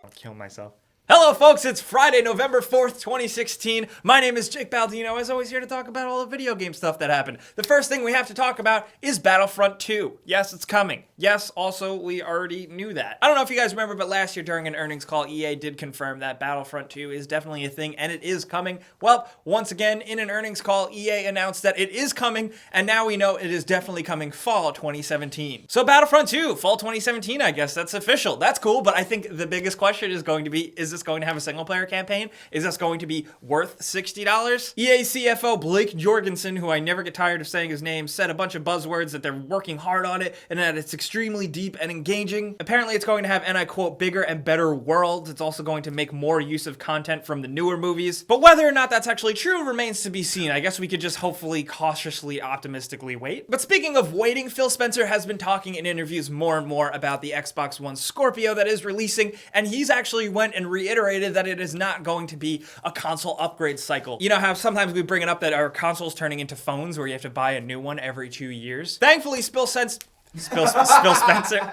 I'll kill myself. Hello folks, it's Friday, November 4th, 2016. My name is Jake Baldino, as always here to talk about all the video game stuff that happened. The first thing we have to talk about is Battlefront II. Yes, it's coming. Yes, also, we already knew that. I don't know if you guys remember, but last year during an earnings call, EA did confirm that Battlefront 2 is definitely a thing, and it is coming. Well, once again, in an earnings call, EA announced that it is coming, and now we know it is definitely coming fall 2017. So Battlefront 2, fall 2017, I guess that's official. That's cool, but I think the biggest question is going to be, is this going to have a single player campaign? Is this going to be worth $60? EA CFO Blake Jorgensen, who I never get tired of saying his name, said a bunch of buzzwords that they're working hard on it and that it's extremely deep and engaging. Apparently it's going to have, and I quote, bigger and better worlds. It's also going to make more use of content from the newer movies. But whether or not that's actually true remains to be seen. I guess we could just hopefully cautiously optimistically wait. But speaking of waiting, Phil Spencer has been talking in interviews more and more about the Xbox One Scorpio that is releasing, and he's actually went and reiterated that it is not going to be a console upgrade cycle. You know how sometimes we bring it up that our console's turning into phones where you have to buy a new one every 2 years? Thankfully, Phil Spencer.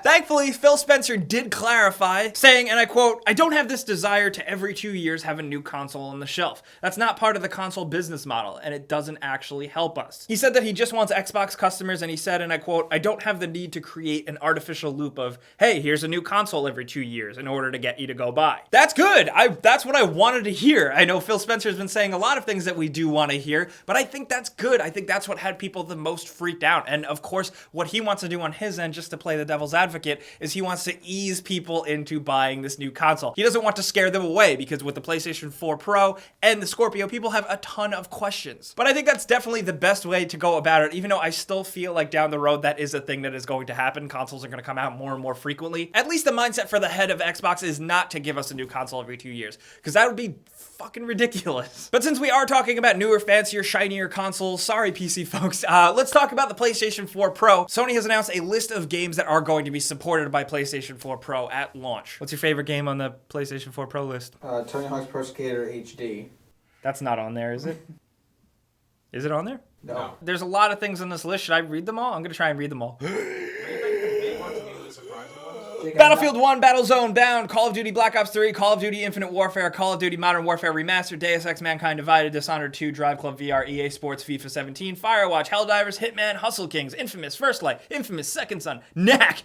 Thankfully, Phil Spencer did clarify, saying, and I quote, "I don't have this desire to every 2 years have a new console on the shelf. That's not part of the console business model, and it doesn't actually help us." He said that he just wants Xbox customers, and he said, and I quote, "I don't have the need to create an artificial loop of, hey, here's a new console every 2 years in order to get you to go buy." That's good. That's what I wanted to hear. I know Phil Spencer's been saying a lot of things that we do want to hear, but I think that's good. I think that's what had people the most freaked out. And of course, what he wants to do on his end, just to play the devil's advocate, is he wants to ease people into buying this new console. He doesn't want to scare them away, because with the PlayStation 4 Pro and the Scorpio, people have a ton of questions. But I think that's definitely the best way to go about it, even though I still feel like down the road that is a thing that is going to happen. Consoles are going to come out more and more frequently. At least the mindset for the head of Xbox is not to give us a new console every 2 years, because that would be fucking ridiculous. But since we are talking about newer, fancier, shinier consoles, sorry PC folks, let's talk about the PlayStation 4 Pro. Sony has announced a list of games that are going to be supported by PlayStation 4 Pro at launch. What's your favorite game on the PlayStation 4 Pro list? Tony Hawk's Pro Skater HD. That's not on there, is it? Is it on there? No. There's a lot of things on this list. Should I read them all? I'm gonna try and read them all. Battlefield 1, Battlezone, Bound, Call of Duty Black Ops 3, Call of Duty Infinite Warfare, Call of Duty Modern Warfare Remastered, Deus Ex Mankind Divided, Dishonored 2, Drive Club VR, EA Sports, FIFA 17, Firewatch, Helldivers, Hitman, Hustle Kings, Infamous, First Light, Infamous, Second Son, Knack,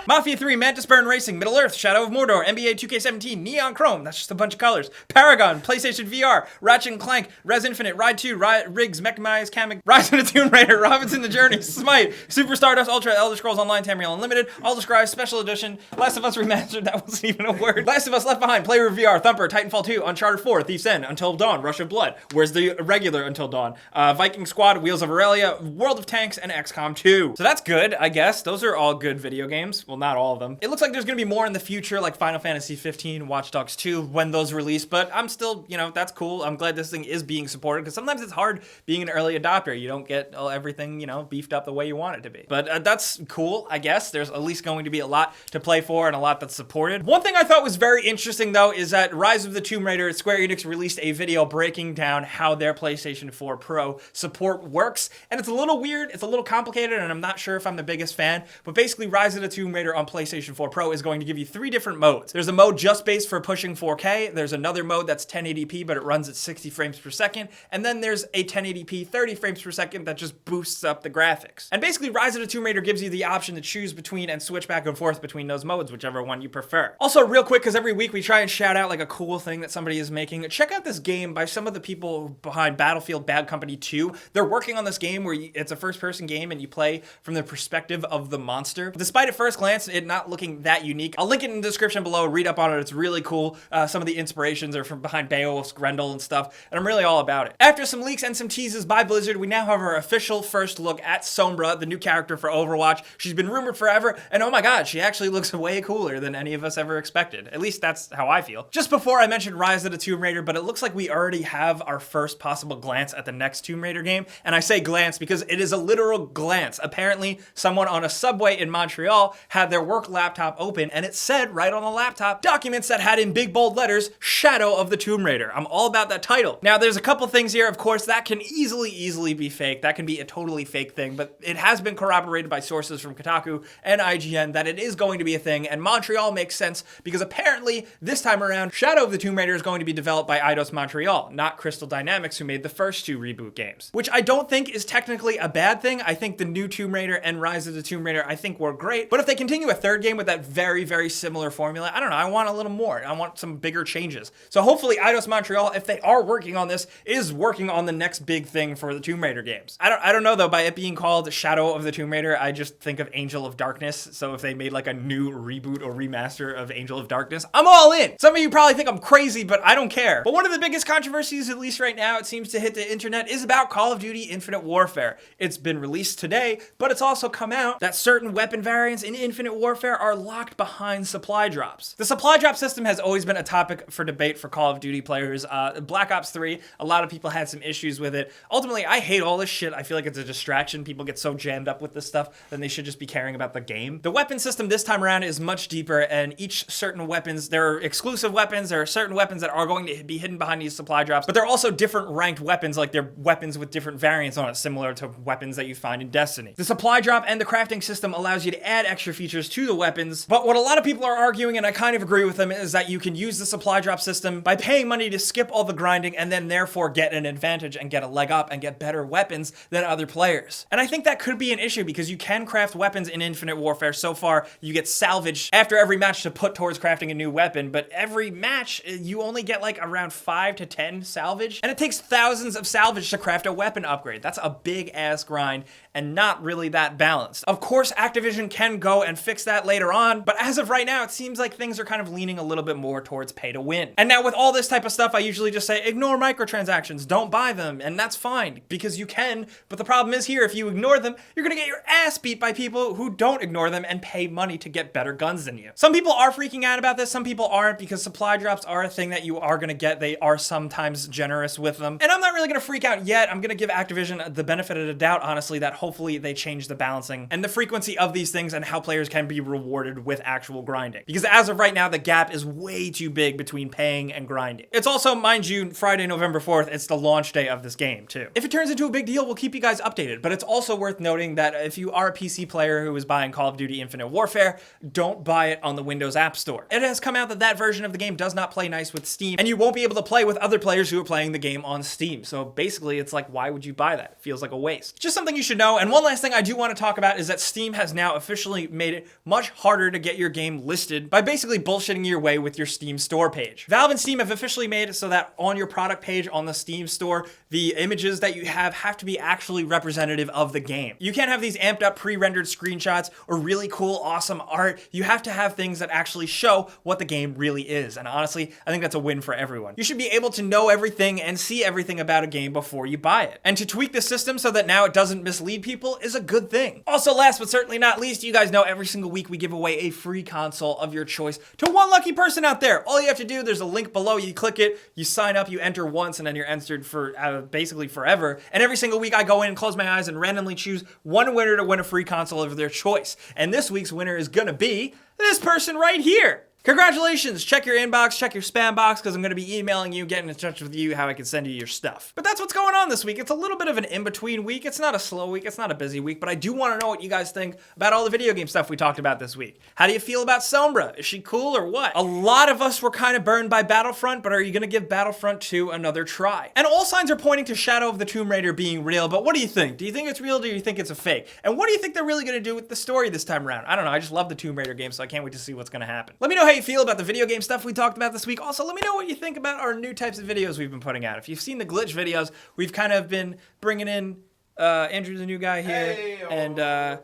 Mafia 3, Mantis Burn Racing, Middle Earth, Shadow of Mordor, NBA 2K17, Neon Chrome, that's just a bunch of colors, Paragon, PlayStation VR, Ratchet & Clank, Res Infinite, Ride 2, Riggs, Mechanize, Kamek, Rise of the Tomb Raider, Robinson the Journey, Smite, Super Stardust Ultra, Elder Scrolls Online, Tamriel Unlimited, All Described, Special Edition, Last of Us Remastered, that wasn't even a word, Last of Us Left Behind, Player VR, Thumper, Titanfall 2, Uncharted 4, Thief's End, Until Dawn, Rush of Blood, Where's the regular Until Dawn, Viking Squad, Wheels of Aurelia, World of Tanks, and XCOM 2. So that's good, I guess. Those are all good video games. Well, not all of them. It looks like there's going to be more in the future, like Final Fantasy 15, Watch Dogs 2, when those release, but I'm still, that's cool. I'm glad this thing is being supported, because sometimes it's hard being an early adopter. You don't get everything, beefed up the way you want it to be. But that's cool, I guess. There's at least going to be a lot to play for and a lot that's supported. One thing I thought was very interesting, though, is that Rise of the Tomb Raider, Square Enix released a video breaking down how their PlayStation 4 Pro support works, and it's a little weird, it's a little complicated, and I'm not sure if I'm the biggest fan, but basically Rise of the Tomb Raider on PlayStation 4 Pro is going to give you 3 different modes. There's a mode just based for pushing 4K, there's another mode that's 1080p but it runs at 60 frames per second, and then there's a 1080p 30 frames per second that just boosts up the graphics. And basically Rise of the Tomb Raider gives you the option to choose between and switch back and forth between those modes, whichever one you prefer. Also, real quick, because every week we try and shout out like a cool thing that somebody is making, check out this game by some of the people behind Battlefield Bad Company 2. They're working on this game where it's a first-person game and you play from the perspective of the monster. Despite at first glance it not looking that unique, I'll link it in the description below, read up on it, it's really cool. Some of the inspirations are from behind Beowulf's Grendel and stuff, and I'm really all about it. After some leaks and some teases by Blizzard, we now have our official first look at Sombra, the new character for Overwatch. She's been rumored forever, and oh my god, she actually looks way cooler than any of us ever expected. At least that's how I feel. Just before I mentioned Rise of the Tomb Raider, but it looks like we already have our first possible glance at the next Tomb Raider game, and I say glance because it is a literal glance. Apparently, someone on a subway in Montreal had had their work laptop open, and it said right on the laptop, documents that had in big bold letters, Shadow of the Tomb Raider. I'm all about that title. Now, there's a couple things here, of course, that can easily be fake. That can be a totally fake thing, but it has been corroborated by sources from Kotaku and IGN that it is going to be a thing, and Montreal makes sense because apparently this time around, Shadow of the Tomb Raider is going to be developed by Eidos Montreal, not Crystal Dynamics, who made the first two reboot games, which I don't think is technically a bad thing. I think the new Tomb Raider and Rise of the Tomb Raider, I think were great, but if they continue a third game with that very similar formula, I don't know, I want a little more. I want some bigger changes. So hopefully Eidos Montreal, if they are working on this, is working on the next big thing for the Tomb Raider games. I don't know though, by it being called Shadow of the Tomb Raider, I just think of Angel of Darkness. So if they made like a new reboot or remaster of Angel of Darkness, I'm all in. Some of you probably think I'm crazy, but I don't care. But one of the biggest controversies, at least right now, it seems to hit the internet, is about Call of Duty Infinite Warfare. It's been released today, but it's also come out that certain weapon variants in Infinite Warfare are locked behind supply drops. The supply drop system has always been a topic for debate for Call of Duty players. Black Ops 3, a lot of people had some issues with it. Ultimately, I hate all this shit. I feel like it's a distraction. People get so jammed up with this stuff, then they should just be caring about the game. The weapon system this time around is much deeper, and each certain weapons, there are exclusive weapons, there are certain weapons that are going to be hidden behind these supply drops, but they're also different ranked weapons, like they're weapons with different variants on it, similar to weapons that you find in Destiny. The supply drop and the crafting system allows you to add extra features to the weapons, but what a lot of people are arguing, and I kind of agree with them, is that you can use the supply drop system by paying money to skip all the grinding and then therefore get an advantage and get a leg up and get better weapons than other players. And I think that could be an issue because you can craft weapons in Infinite Warfare. So far, you get salvage after every match to put towards crafting a new weapon, but every match, you only get like around 5 to 10 salvage, and it takes thousands of salvage to craft a weapon upgrade. That's a big ass grind and not really that balanced. Of course, Activision can go and fix that later on, but as of right now, it seems like things are kind of leaning a little bit more towards pay to win. And now with all this type of stuff, I usually just say, ignore microtransactions, don't buy them, and that's fine, because you can, but the problem is here, if you ignore them, you're gonna get your ass beat by people who don't ignore them and pay money to get better guns than you. Some people are freaking out about this, some people aren't, because supply drops are a thing that you are gonna get. They are sometimes generous with them. And I'm not really gonna freak out yet. I'm gonna give Activision the benefit of the doubt, honestly, that hopefully they change the balancing and the frequency of these things and how players can be rewarded with actual grinding. Because as of right now, the gap is way too big between paying and grinding. It's also, mind you, Friday, November 4th, it's the launch day of this game too. If it turns into a big deal, we'll keep you guys updated, but it's also worth noting that if you are a PC player who is buying Call of Duty Infinite Warfare, don't buy it on the Windows App Store. It has come out that that version of the game does not play nice with Steam, and you won't be able to play with other players who are playing the game on Steam. So basically, it's like, why would you buy that? It feels like a waste. Just something you should know. And one last thing I do want to talk about is that Steam has now officially made it much harder to get your game listed by basically bullshitting your way with your Steam store page. Valve and Steam have officially made it so that on your product page on the Steam store, the images that you have to be actually representative of the game. You can't have these amped up pre-rendered screenshots or really cool, awesome art. You have to have things that actually show what the game really is. And honestly, I think that's a win for everyone. You should be able to know everything and see everything about a game before you buy it. And to tweak the system so that now it doesn't mislead people is a good thing. Also, last but certainly not least, you guys know every single week we give away a free console of your choice to one lucky person out there. All you have to do, there's a link below, you click it, you sign up, you enter once, and then you're entered for basically forever. And every single week I go in and close my eyes and randomly choose one winner to win a free console of their choice. And this week's winner is gonna be this person right here. Congratulations! Check your inbox, check your spam box, because I'm going to be emailing you, getting in touch with you, how I can send you your stuff. But that's what's going on this week. It's a little bit of an in-between week. It's not a slow week. It's not a busy week, but I do want to know what you guys think about all the video game stuff we talked about this week. How do you feel about Sombra? Is she cool or what? A lot of us were kind of burned by Battlefront, but are you going to give Battlefront 2 another try? And all signs are pointing to Shadow of the Tomb Raider being real, but what do you think? Do you think it's real, or do you think it's a fake? And what do you think they're really going to do with the story this time around? I don't know. I just love the Tomb Raider game, so I can't wait to see what's going to happen. Let me know how you feel about the video game stuff we talked about this week. Also, let me know what you think about our new types of videos we've been putting out. If you've seen the glitch videos, we've kind of been bringing in Andrew's a new guy here, hey, and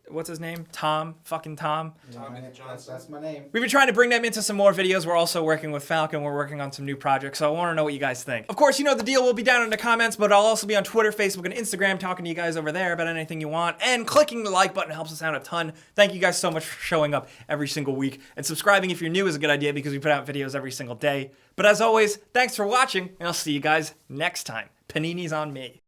what's his name? Tom. Fucking Tom. That's my name. We've been trying to bring them into some more videos. We're also working with Falcon. We're working on some new projects, so I want to know what you guys think. Of course, you know the deal. We'll be down in the comments, but I'll also be on Twitter, Facebook, and Instagram talking to you guys over there about anything you want. And clicking the like button helps us out a ton. Thank you guys so much for showing up every single week. And subscribing if you're new is a good idea because we put out videos every single day. But as always, thanks for watching, and I'll see you guys next time. Panini's on me.